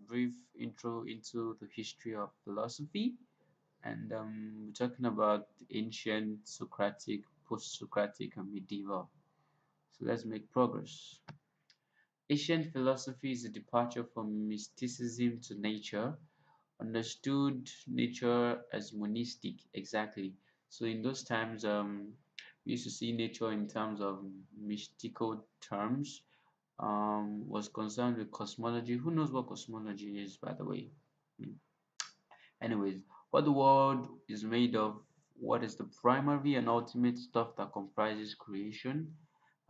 brief intro into the history of philosophy, and we're talking about ancient, Socratic, post-Socratic, and medieval. So let's make progress. Ancient philosophy is a departure from mysticism to nature, understood nature as monistic, exactly. So in those times, we used to see nature in terms of mystical terms. Was concerned with cosmology. Who knows what cosmology is, by the way? Hmm. Anyways, what the world is made of, what is the primary and ultimate stuff that comprises creation,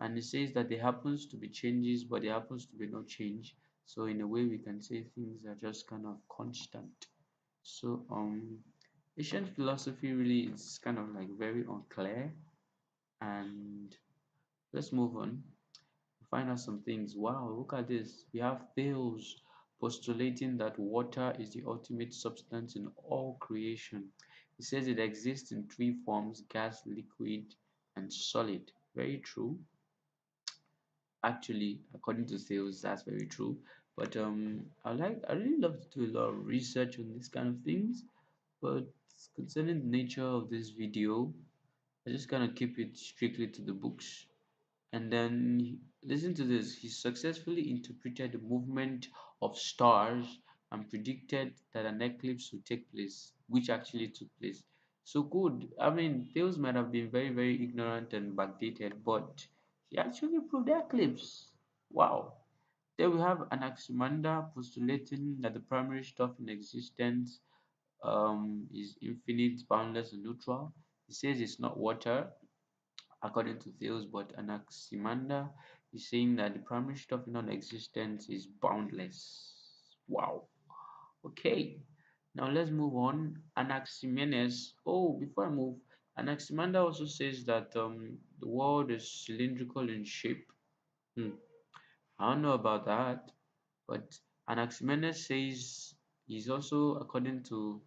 and it says that there happens to be changes, but there happens to be no change. So in a way, we can say things are just kind of constant. So ancient philosophy really is kind of like very unclear, and let's move on. Find out some things. Wow, look at this. We have Thales postulating that water is the ultimate substance in all creation. He says it exists in three forms: gas, liquid, and solid. Very true. Actually, according to Thales, that's very true. But I really love to do a lot of research on these kind of things. But concerning the nature of this video, I just kind of keep it strictly to the books. And then listen to this. He successfully interpreted the movement of stars and predicted that an eclipse would take place, which actually took place. So good. I mean, Thales might have been very, very ignorant and backdated, but he actually proved the eclipse. Wow. Then we have Anaximander postulating that the primary stuff in existence is infinite, boundless, and neutral. He says it's not water, according to Thales, but Anaximander is saying that the primary stuff in non-existence is boundless. Wow. Okay. Now let's move on. Anaximenes. Oh, before I move, Anaximander also says that the world is cylindrical in shape. Hmm. I don't know about that, but Anaximenes says he's also, according to,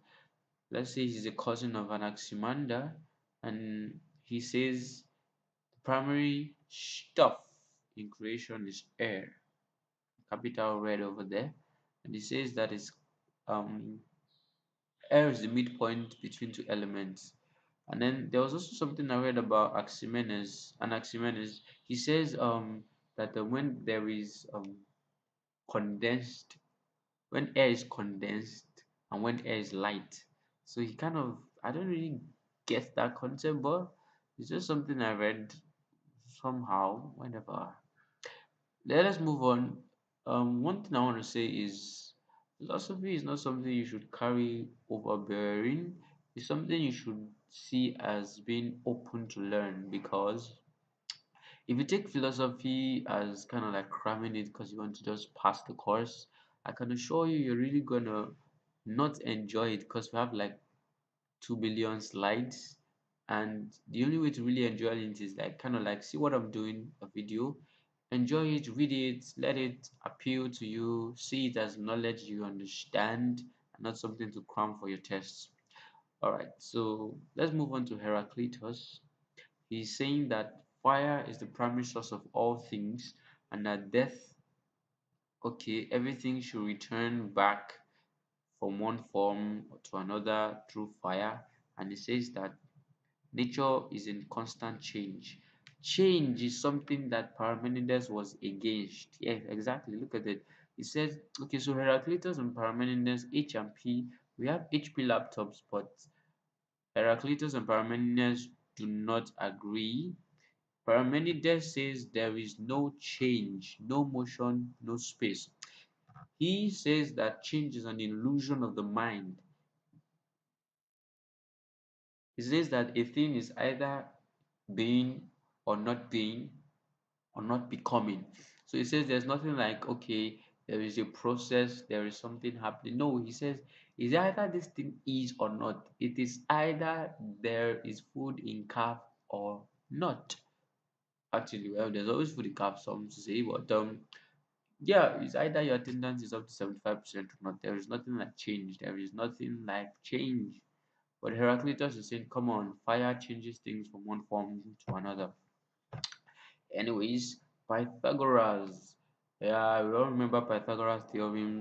let's say he's a cousin of Anaximander, and he says primary stuff in creation is air, capital red over there, and it says that is um air is the midpoint between two elements. And then there was also something I read about Anaximenes. He says that when there is condensed, when air is condensed and when air is light. So he kind of, I don't really get that concept, but it's just something I read somehow whenever. Let us move on. One thing I want to say is philosophy is not something you should carry overbearing. It's something you should see as being open to learn, because if you take philosophy as kind of like cramming it because you want to just pass the course, I can assure you you're really gonna not enjoy it, because we have like 2 billion slides, and the only way to really enjoy it is like kind of like see what I'm doing, a video, enjoy it, read it, let it appeal to you, see it as knowledge you understand and not something to cram for your tests. All right, so let's move on to Heraclitus. He's saying that fire is the primary source of all things, and that death, okay, everything should return back from one form to another through fire. And he says that nature is in constant change. Change is something that Parmenides was against. Yes, exactly. Look at it. He says, okay, so Heraclitus and Parmenides, H and P, we have HP laptops, but Heraclitus and Parmenides do not agree. Parmenides says there is no change, no motion, no space. He says that change is an illusion of the mind. He says that a thing is either being or not being or not becoming. So he says there's nothing like, okay, there is a process, there is something happening. No, he says it's either this thing is or not. It is either there is food in calf or not. Actually, well, there's always food in calf, some to say, but yeah, it's either your attendance is up to 75% or not. There is nothing like change. There is nothing like change. But Heraclitus is saying, come on, fire changes things from one form to another. Anyways, Pythagoras. Yeah, we all remember Pythagoras theorem.